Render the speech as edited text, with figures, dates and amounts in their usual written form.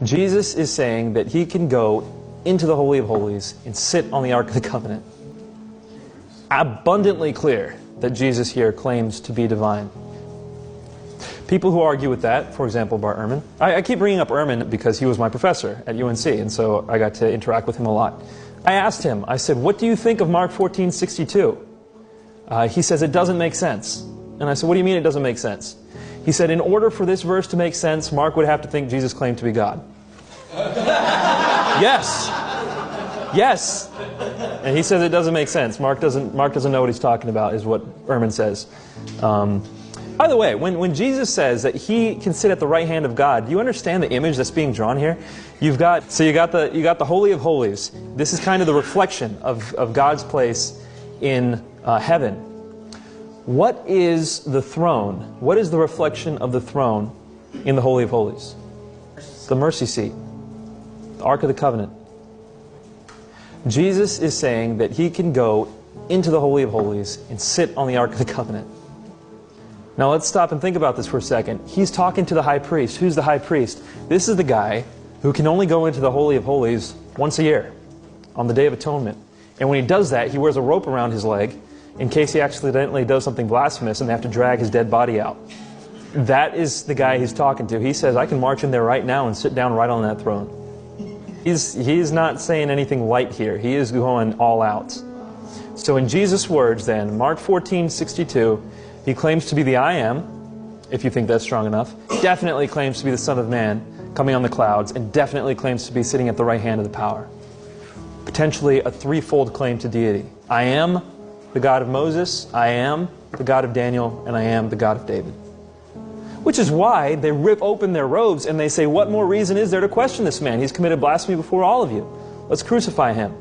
Jesus is saying that he can go into the Holy of Holies and sit on the Ark of the Covenant. Abundantly clear that Jesus here claims to be divine. People who argue with that, for example, Bart Ehrman. I keep bringing up Ehrman because he was my professor at UNC, and so I got to interact with him a lot. I asked him, I said, what do you think of Mark 14:62? He says, it doesn't make sense. And I said, what do you mean it doesn't make sense? He said, in order for this verse to make sense, Mark would have to think Jesus claimed to be God. Yes. Yes. And he says it doesn't make sense. Mark doesn't know what he's talking about, is what Ehrman says. By the way, when Jesus says that he can sit at the right hand of God, do you understand the image that's being drawn here? You got the Holy of Holies. This is kind of the reflection of God's place in heaven. What is the throne? What is the reflection of the throne in the Holy of Holies? The mercy seat. The Ark of the Covenant. Jesus is saying that he can go into the Holy of Holies and sit on the Ark of the Covenant. Now let's stop and think about this for a second. He's talking to the high priest. Who's the high priest? This is the guy who can only go into the Holy of Holies once a year, on the Day of Atonement. And when he does that, he wears a rope around his leg in case he accidentally does something blasphemous and they have to drag his dead body out. That is the guy he's talking to. He says, I can march in there right now and sit down right on that throne. He's not saying anything light here. He is going all out. So in Jesus' words then, Mark 14:62, he claims to be the I Am, if you think that's strong enough. Definitely claims to be the Son of Man, coming on the clouds, and definitely claims to be sitting at the right hand of the power. Potentially a threefold claim to deity. I am the God of Moses, I am the God of Daniel, and I am the God of David. Which is why they rip open their robes and they say, what more reason is there to question this man? He's committed blasphemy before all of you. Let's crucify him.